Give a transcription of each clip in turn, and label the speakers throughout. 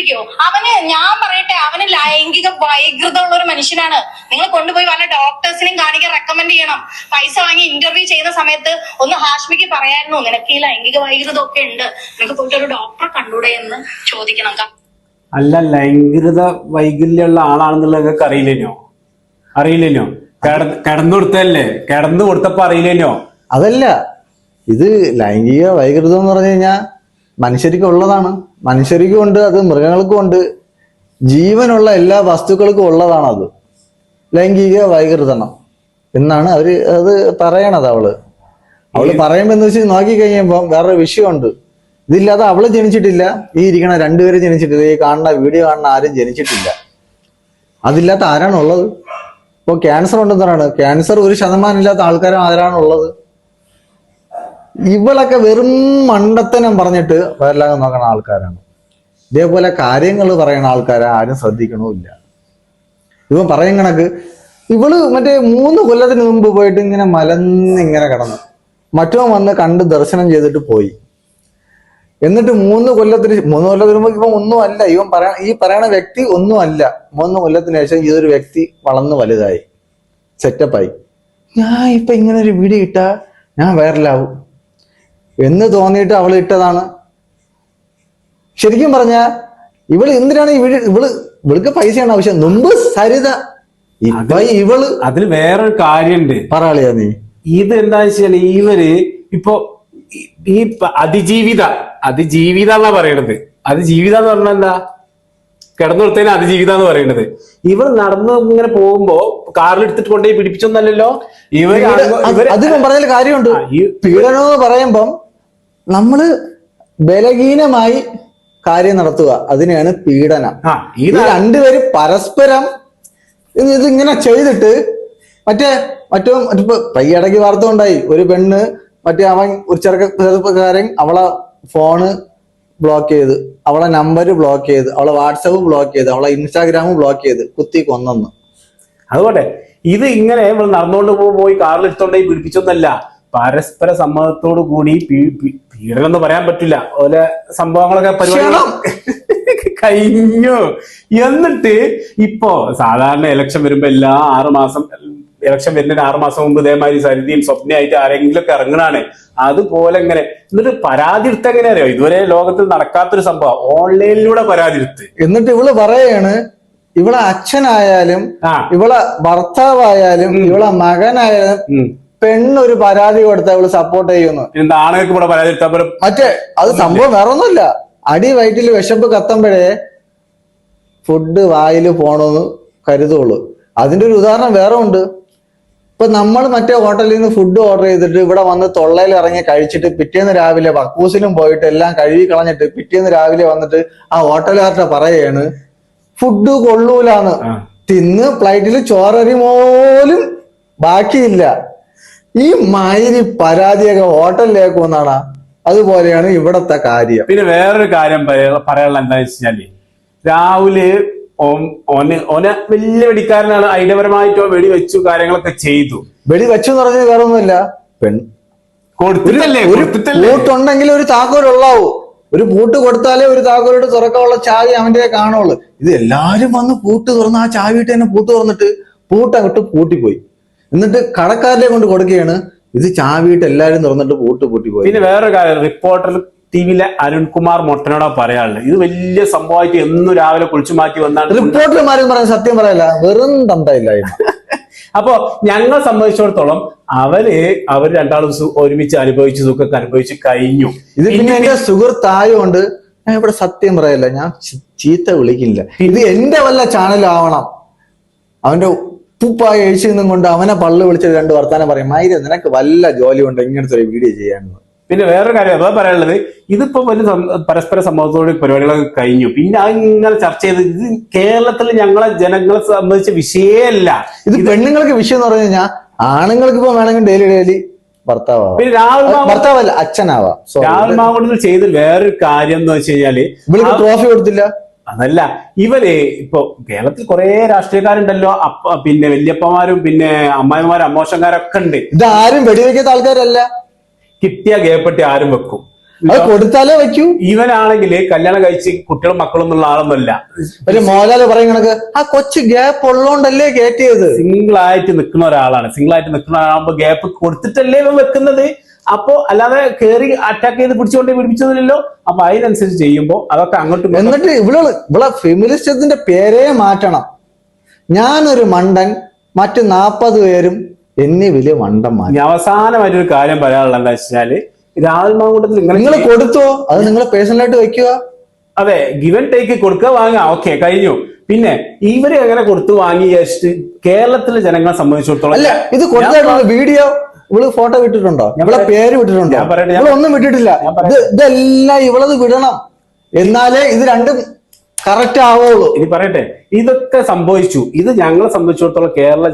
Speaker 1: പീഡിപ്പിക്കോ? അവന് ഞാൻ പറയട്ടെ, അവന് ലൈംഗിക വൈകൃതമുള്ള ഒരു മനുഷ്യനാണ്. നിങ്ങൾ കൊണ്ടുപോയി വല്ല ഡോക്ടേഴ്സിനെയും കാണിക്കാൻ റെക്കമെൻഡ് ചെയ്യണം. പൈസ വാങ്ങി ഇന്റർവ്യൂ ചെയ്യുന്ന സമയത്ത് ഒന്ന് ഹാഷ്മിക്ക് പറയായിരുന്നു, നിനക്ക് ഈ ലൈംഗിക വൈകൃതം ഒക്കെ ഉണ്ട്, നിനക്ക് പോയിട്ട് ഒരു ഡോക്ടറെ കണ്ടൂടെ എന്ന് ചോദിക്കണം.
Speaker 2: അല്ല, ലൈംഗികത വൈകല്യമുള്ള ആളാണെന്നുള്ളത് നിങ്ങൾക്ക് അറിയില്ലേനോ? കിടന്നു കൊടുത്തപ്പോ അറിയില്ലേനോ?
Speaker 3: അതല്ല, ഇത് ലൈംഗിക വൈകൃതം എന്ന് പറഞ്ഞു കഴിഞ്ഞാൽ മനുഷ്യർക്ക് ഉള്ളതാണ്. മനുഷ്യർക്കും ഉണ്ട്, അത് മൃഗങ്ങൾക്കും ഉണ്ട്, ജീവനുള്ള എല്ലാ വസ്തുക്കൾക്കും ഉള്ളതാണ് അത് ലൈംഗിക വൈകൃതം എന്നാണ് അത് പറയണത്. അവള് പറയുമ്പോ എന്ന് വെച്ച് നോക്കി കഴിയുമ്പോ വേറൊരു വിഷയമുണ്ട്. ഇതില്ലാതെ അവള് ജനിച്ചിട്ടില്ല, ഈ ഇരിക്കണ രണ്ടുപേരും ജനിച്ചിട്ടില്ല, ഈ കാണുന്ന വീഡിയോ കാണുന്ന ആരും ജനിച്ചിട്ടില്ല. അതില്ലാത്ത ആരാണുള്ളത്? ഇപ്പൊ ക്യാൻസർ ഉണ്ടെന്നാണ്, ക്യാൻസർ 1% ഇല്ലാത്ത ആൾക്കാരും ആരാണുള്ളത്? ഇവളൊക്കെ വെറും മണ്ടത്തനം പറഞ്ഞിട്ട് വയറിലാകാൻ നോക്കണ ആൾക്കാരാണ്. ഇതേപോലെ കാര്യങ്ങൾ പറയുന്ന ആൾക്കാരെ ആരും ശ്രദ്ധിക്കണമില്ല. ഇവൻ പറയും കണക്ക് ഇവള് മറ്റേ 3 കൊല്ലത്തിന് മുമ്പ് പോയിട്ട് ഇങ്ങനെ മലന്നിങ്ങനെ കിടന്നു, മറ്റവൻ വന്ന് കണ്ട് ദർശനം ചെയ്തിട്ട് പോയി. എന്നിട്ട് 3 കൊല്ലത്തിന് മുമ്പ് ഇവൻ ഒന്നും അല്ല, ഈ പറയണ വ്യക്തി ഒന്നും അല്ല. 3 കൊല്ലത്തിന് ശേഷം ഇതൊരു വ്യക്തി വളർന്ന് വലുതായി, സെറ്റപ്പായി. ഞാൻ ഇപ്പൊ ഇങ്ങനെ ഒരു വീഡിയോ ഇട്ടാ ഞാൻ വൈറലാവും എന്ന് തോന്നിയിട്ട് അവൾ ഇട്ടതാണ്. ശരിക്കും പറഞ്ഞ ഇവള് എന്തിനാണ് ഈ വീഡിയോ? ഇവൾക്ക് പൈസയാണ് ആവശ്യം. മുമ്പ് സരിത, ഇപ്പൊ ഇവള്.
Speaker 2: അതിൽ വേറൊരു കാര്യമുണ്ട്,
Speaker 3: പറയാളിയാ നീ.
Speaker 2: ഇത് എന്താ വെച്ചാല് ഇവര് ഇപ്പൊ ഈ അതിജീവിത എന്നാ പറയണത്. അതിജീവിത എന്ന് പറഞ്ഞാൽ എന്താ? കിടന്നുകൊടുത്തതിന് അതിജീവിത എന്ന് പറയുന്നത്. ഇവർ നടന്ന് ഇങ്ങനെ പോകുമ്പോ കാറിൽ എടുത്തിട്ട് കൊണ്ടുപോയി പിടിപ്പിച്ചൊന്നല്ലോ
Speaker 3: അത് പറഞ്ഞതിൽ കാര്യമുണ്ട്. പീഡനം എന്ന് പറയുമ്പം നമ്മള് ബലഹീനമായി കാര്യം നടത്തുക, അതിനെയാണ് പീഡനം. ഈ രണ്ടുപേരും പരസ്പരം ഇതിങ്ങനെ ചെയ്തിട്ട് മറ്റോ പയ്യടക്കി വാർത്ത ഉണ്ടായി. ഒരു പെണ്ണ് അവൻ ഒരു ചെറുപ്പക്കാരൻ അവളെ ഫോണ് ബ്ലോക്ക് ചെയ്ത്, അവളെ നമ്പർ ബ്ലോക്ക് ചെയ്ത്, അവളെ വാട്സപ്പ് ബ്ലോക്ക് ചെയ്ത്, അവളെ ഇൻസ്റ്റാഗ്രാം ബ്ലോക്ക് ചെയ്ത് കുത്തി കൊന്നെന്ന്.
Speaker 2: അതുകൊണ്ട് ഇത് ഇങ്ങനെ നടന്നുകൊണ്ട് പോയി കാറിൽ എടുത്തോണ്ടായി പിടിപ്പിച്ചൊന്നല്ല, പരസ്പര സമ്മതത്തോടു കൂടി പീഡനം എന്ന് പറയാൻ പറ്റില്ല, ഓരോ സംഭവങ്ങളൊക്കെ പരിപാടി കഴിഞ്ഞു. എന്നിട്ട് ഇപ്പോ സാധാരണ ഇലക്ഷൻ വരുമ്പോ ഇലക്ഷൻ വരുന്നതിന് 6 മാസം മുമ്പ് ഇതേമാതിരി സരിതയും സ്വപ്നയായിട്ട് ആരെങ്കിലും ഒക്കെ ഇറങ്ങണാണ്. അതുപോലെ ഇങ്ങനെ എന്നിട്ട് പരാതി എടുത്ത് എങ്ങനെ അറിയോ? ഇതുവരെ ലോകത്തിൽ നടക്കാത്തൊരു സംഭവം, ഓൺലൈനിലൂടെ പരാതി എടുത്ത്.
Speaker 3: എന്നിട്ട് ഇവള് പറയാണ്, ഇവളെ അച്ഛനായാലും ഇവളെ ഭർത്താവായാലും ഇവളെ മകനായാലും പെണ്ണൊരു പരാതി കൊടുത്താൽ ഇവള് സപ്പോർട്ട് ചെയ്യുന്നു.
Speaker 2: ആണുങ്ങൾക്ക് കൂടെ പരാതി എടുത്താൽ
Speaker 3: അത് സംഭവം വേറൊന്നുമില്ല. അടി വയറ്റിൽ വിശപ്പ് കത്തുമ്പോഴേ ഫുഡ് വായിൽ പോണെന്ന് കരുതുള്ളൂ. അതിന്റെ ഒരു ഉദാഹരണം വേറെ ഉണ്ട്. ഇപ്പൊ നമ്മൾ മറ്റേ ഹോട്ടലിൽ നിന്ന് ഫുഡ് ഓർഡർ ചെയ്തിട്ട് ഇവിടെ വന്ന് തൊള്ളയിൽ ഇറങ്ങി കഴിച്ചിട്ട് പിറ്റേന്ന് രാവിലെ കക്കൂസിലും പോയിട്ട് എല്ലാം കഴുകി കളഞ്ഞിട്ട് പിറ്റേന്ന് രാവിലെ വന്നിട്ട് ആ ഹോട്ടലുകാരുടെ പറയാണ് ഫുഡ് കൊള്ളൂലാന്ന്. തിന്ന് പ്ലേറ്റിൽ ചോറരി പോലും ബാക്കിയില്ല. ഈ മാതിരി പരാതിയൊക്കെ ഹോട്ടലിലേക്ക് വന്നാണ്. അതുപോലെയാണ് ഇവിടത്തെ കാര്യം.
Speaker 2: പിന്നെ വേറൊരു കാര്യം പറയാനുള്ള എന്താ വെച്ചാല്, രാഹുല് ഓനെ വലിയ വെടിക്കാരനാണ്, ഐഡിയപരമായിട്ടോ വെടി വെച്ചു കാര്യങ്ങളൊക്കെ ചെയ്തു.
Speaker 3: വെടി വെച്ചു എന്ന് പറഞ്ഞത് വേറെ ഒന്നുമില്ല, പൂട്ടുണ്ടെങ്കിൽ ഒരു താക്കോലുള്ളാവൂ. ഒരു പൂട്ട് കൊടുത്താലേ ഒരു താക്കോലോട്ട് തുറക്കാനുള്ള ചാവി അവന്റെ കാണുള്ളൂ. ഇത് എല്ലാരും വന്ന് പൂട്ട് തുറന്ന് ആ ചാവിയിട്ട് തന്നെ പൂട്ട് തുറന്നിട്ട് പൂട്ടങ്ങോട്ട് പൂട്ടിപ്പോയി. എന്നിട്ട് കടക്കാരിലെ കൊണ്ട് കൊടുക്കുകയാണ്, ഇത് ചാവിയിട്ട് എല്ലാരും തുറന്നിട്ട് പൂട്ടിപ്പോയി.
Speaker 2: പിന്നെ വേറൊരു കാര്യം, റിപ്പോർട്ടർ ടിവിയിലെ അരുൺകുമാർ മൊട്ടനോടാ പറയാനുള്ളത്. ഇത് വലിയ സംഭവമായിട്ട് എന്നും രാവിലെ കുളിച്ചു മാറ്റി വന്നാണ്
Speaker 3: റിപ്പോർട്ടർമാരും പറയാൻ സത്യം പറയല്ല, വെറും തന്തയില്ലായിരുന്നു.
Speaker 2: അപ്പൊ ഞങ്ങളെ സംബന്ധിച്ചിടത്തോളം അവർ രണ്ടാളും ഒരുമിച്ച് അനുഭവിച്ചു, സുഖമൊക്കെ അനുഭവിച്ച് കഴിഞ്ഞു.
Speaker 3: ഇത് പിന്നെ എന്റെ സുഹൃത്തായോണ്ട് ഞാൻ ഇവിടെ സത്യം പറയല്ല, ഞാൻ ചീത്ത വിളിക്കില്ല. ഇത് എന്റെ വല്ല ചാനലാവണം. അവന്റെ ഉപ്പായ എഴുതി നിന്നും കൊണ്ട് അവനെ പള്ളു വിളിച്ചിട്ട് 2 വർത്താനം പറയും, മൈര നിനക്ക് വല്ല ജോലി ഉണ്ട് ഇങ്ങനത്തെ ഒരു വീഡിയോ ചെയ്യാനെന്ന്.
Speaker 2: പിന്നെ വേറൊരു കാര്യം അതാ പറയാനുള്ളത്, ഇതിപ്പോ വലിയ പരസ്പര സമ്മതത്തോടെ പരിപാടികളൊക്കെ കഴിഞ്ഞു. പിന്നെ ഇങ്ങനെ ചർച്ച ചെയ്ത് ഇത് കേരളത്തിൽ ജനങ്ങളെ സംബന്ധിച്ച വിഷയമല്ല.
Speaker 3: ഇത് പെണ്ണുങ്ങൾക്ക് വിഷയം എന്ന് പറഞ്ഞു കഴിഞ്ഞാൽ ആണുങ്ങൾക്ക് ഇപ്പൊ വേണമെങ്കിൽ ഡെയിലി ഭർത്താവാം,
Speaker 2: പിന്നെ
Speaker 3: ഭർത്താവല്ല അച്ഛനാവാം.
Speaker 2: രാഹുൽ മാങ്കൂട്ടത്തിൽ ചെയ്ത വേറൊരു കാര്യം എന്ന് വെച്ച് കഴിഞ്ഞാല്
Speaker 3: ഇവർക്ക് ട്രോഫി കൊടുത്തില്ല.
Speaker 2: അതല്ല, ഇപ്പൊ കേരളത്തിൽ കുറെ രാഷ്ട്രീയക്കാരുണ്ടല്ലോ, പിന്നെ വല്യപ്പമാരും പിന്നെ അമ്മായിമാരും അമ്മോശന്മാരൊക്കെ ഉണ്ട്.
Speaker 3: ഇതാരും വെടിവെക്കാത്ത ആൾക്കാരല്ല.
Speaker 2: കിട്ടിയ ഗേപ്പട്ടി ആരും വെക്കും.
Speaker 3: അത് കൊടുത്താലേ വെക്കൂ.
Speaker 2: ഇവനാണെങ്കിൽ കല്യാണം കഴിച്ച് കുട്ടികളും മക്കളും എന്നുള്ള ആളൊന്നുമല്ല.
Speaker 3: ഒരു മോഹൻലാല് പറയും കണക്ക് ആ കൊച്ചു ഗ്യാപ്പ് ഉള്ളോണ്ടല്ലേ കയറ്റിയത്.
Speaker 2: സിംഗിൾ ആയിട്ട് നിൽക്കുന്ന ഒരാളാണ്. സിംഗിൾ ആയിട്ട് നിൽക്കുന്ന ആളാകുമ്പോ ഗ്യാപ്പ് കൊടുത്തിട്ടല്ലേ ഇവൻ വെക്കുന്നത്. അപ്പോ അല്ലാതെ കയറി അറ്റാക്ക് ചെയ്ത് പിടിച്ചുകൊണ്ട് പിടിപ്പിച്ചതില്ലല്ലോ. അപ്പൊ അതിനനുസരിച്ച് ചെയ്യുമ്പോ അതൊക്കെ അങ്ങോട്ടും
Speaker 3: എന്നിട്ട് ഇവിടെ ഫെമിനിസ്റ്റത്തിന്റെ പേരേ മാറ്റണം. ഞാനൊരു മണ്ടൻ, മറ്റു 40 പേരും എന്നീ വലിയ മണ്ടന്മാർ.
Speaker 2: അവസാനമായിട്ടൊരു കാര്യം പറയാനുള്ള എന്താ വെച്ചാല്, രാഹുൽ മാങ്കൂട്ടത്തിൽ
Speaker 3: നിങ്ങൾ കൊടുത്തോ, അത് നിങ്ങൾ പേഴ്സണലായിട്ട് വെക്കുക.
Speaker 2: അതെ, ഗിവൻ ടേക്ക് കൊടുക്കുക, വാങ്ങുക, ഓക്കെ, കഴിഞ്ഞു. പിന്നെ ഇവര് എങ്ങനെ കൊടുത്തു വാങ്ങി കേരളത്തിലെ ജനങ്ങളെ സംബന്ധിച്ചിടത്തോളം
Speaker 3: അല്ല, ഇത് കൊടുത്ത വീഡിയോ ഇവള് ഫോട്ടോ വിട്ടിട്ടുണ്ടോ? ഇവളെ പേര് വിട്ടിട്ടുണ്ടോ? ഇവളൊന്നും വിട്ടിട്ടില്ല. ഇതെല്ലാം ഇവളത് വിടണം, എന്നാലേ ഇത് രണ്ടും കറക്റ്റ് ആവുള്ളൂ.
Speaker 2: ഇനി പറയട്ടെ, ഇതൊക്കെ സംഭവിച്ചു. ഇത് ഞങ്ങളെ സംബന്ധിച്ചിടത്തോളം, കേരള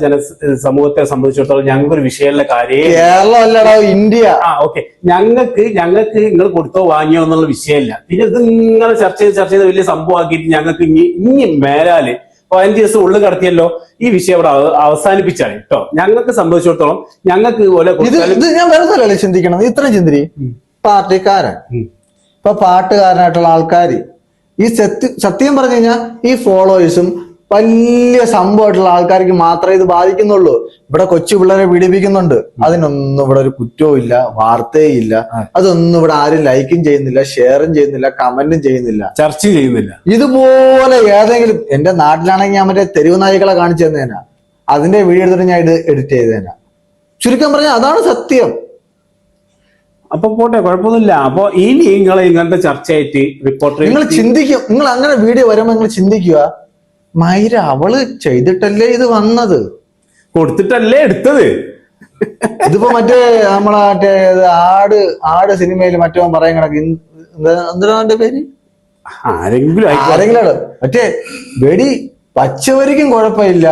Speaker 2: സമൂഹത്തെ സംബന്ധിച്ചിടത്തോളം ഞങ്ങൾക്കൊരു വിഷയമുള്ള കാര്യം.
Speaker 3: കേരളം അല്ലടാ, ഇന്ത്യ.
Speaker 2: ഓക്കെ, ഞങ്ങൾക്ക് നിങ്ങൾ കൊടുത്തോ വാങ്ങിയോ എന്നുള്ള വിഷയമില്ല. പിന്നെ ഇത് ഇങ്ങനെ ചർച്ച ചെയ്ത് വലിയ സംഭവമാക്കിയിട്ട് ഞങ്ങൾക്ക് ഇനി മേലാല് 15 ദിവസം ഉള്ളിൽ കടത്തിയല്ലോ, ഈ വിഷയം ഇവിടെ അവസാനിപ്പിച്ചാണ് കേട്ടോ. ഞങ്ങൾക്ക് സംബന്ധിച്ചിടത്തോളം ഞങ്ങൾക്ക്
Speaker 3: ഇത് ഞാൻ വെറുതെ ചിന്തിക്കണം, ഇത്രയും ചിന്തിരി. പാർട്ടിക്കാരൻ, ഇപ്പൊ പാട്ടുകാരനായിട്ടുള്ള ആൾക്കാര്, ഈ സത്യം പറഞ്ഞു കഴിഞ്ഞാൽ ഈ ഫോളോവേഴ്സും വലിയ സംഭവമായിട്ടുള്ള ആൾക്കാർക്ക് മാത്രമേ ഇത് ബാധിക്കുന്നുള്ളൂ. ഇവിടെ കൊച്ചു പിള്ളേരെ പീഡിപ്പിക്കുന്നുണ്ട്, അതിനൊന്നും ഇവിടെ ഒരു കുറ്റവും ഇല്ല, വാർത്തയും ഇല്ല. അതൊന്നും ഇവിടെ ആരും ലൈക്കും ചെയ്യുന്നില്ല, ഷെയറും ചെയ്യുന്നില്ല, കമന്റും ചെയ്യുന്നില്ല,
Speaker 2: ചർച്ച ചെയ്യുന്നില്ല.
Speaker 3: ഇതുപോലെ ഏതെങ്കിലും എന്റെ നാട്ടിലാണെങ്കിൽ ഞാൻ മറ്റേ തെരുവ് നായികളെ കാണിച്ചു തന്നേനാ, അതിന്റെ വീഡിയോ എടുത്തിട്ട് ഞാൻ എഡിറ്റ് ചെയ്തേനാ. ചുരുക്കം പറഞ്ഞാൽ അതാണ് സത്യം.
Speaker 2: അപ്പൊ പോട്ടെ, കുഴപ്പമൊന്നുമില്ല. അപ്പൊ ഇനി നിങ്ങൾ ഇങ്ങനത്തെ ചർച്ചയായിട്ട് റിപ്പോർട്ടർ
Speaker 3: നിങ്ങൾ ചിന്തിക്കും, നിങ്ങൾ അങ്ങനെ വീഡിയോ വരുമ്പോ നിങ്ങൾ ചിന്തിക്കുക, മൈര അവള് ചെയ്തിട്ടല്ലേ ഇത് വന്നത്,
Speaker 2: കൊടുത്തിട്ടല്ലേ എടുത്തത്.
Speaker 3: ഇതിപ്പോ മറ്റേ മറ്റേ ആട് സിനിമയിൽ മറ്റോ പറയാൻ കണക്ക് എന്തിനാ എന്റെ പേര്, ആരെങ്കിലും മറ്റേ വെടി പച്ചവരിക്കും കുഴപ്പമില്ല,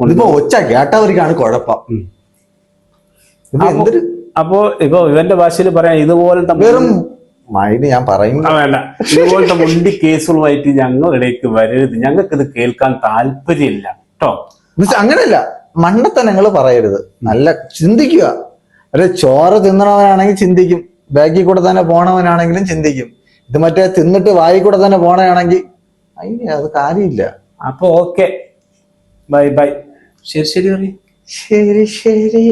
Speaker 3: ഇതിപ്പോ ഒച്ച കേട്ടവർക്കാണ് കുഴപ്പം. എന്തൊരു
Speaker 2: അപ്പോ ഇപ്പൊ ഇവന്റെ ഭാഷയിൽ പറയാം, ഇതുപോലത്തെ
Speaker 3: വെറും മൈന് ഞാൻ പറയുന്നു
Speaker 2: വേണ്ട, ഇതുപോലത്തെ മുണ്ടി കേസുകളുമായിട്ട് ഞങ്ങളിടയ്ക്ക് വരരുത്. ഞങ്ങൾക്ക് ഇത് കേൾക്കാൻ താല്പര്യമില്ല കേട്ടോ.
Speaker 3: അങ്ങനെയല്ല, മണ്ടത്തനങ്ങൾ പറയരുത്, നല്ല ചിന്തിക്കുക. ഒരു ചോറ് തിന്നണവനാണെങ്കിൽ ചിന്തിക്കും, ബാക്കിൽ കൂടെ തന്നെ പോണവനാണെങ്കിലും ചിന്തിക്കും. ഇത് മറ്റേ തിന്നിട്ട് വായി കൂടെ തന്നെ പോണയാണെങ്കിൽ അതിന് അത് കാര്യമില്ല.
Speaker 2: അപ്പൊ ഓക്കെ, ബൈ ബൈ. ശരി ശരി
Speaker 3: ശരി ശരി.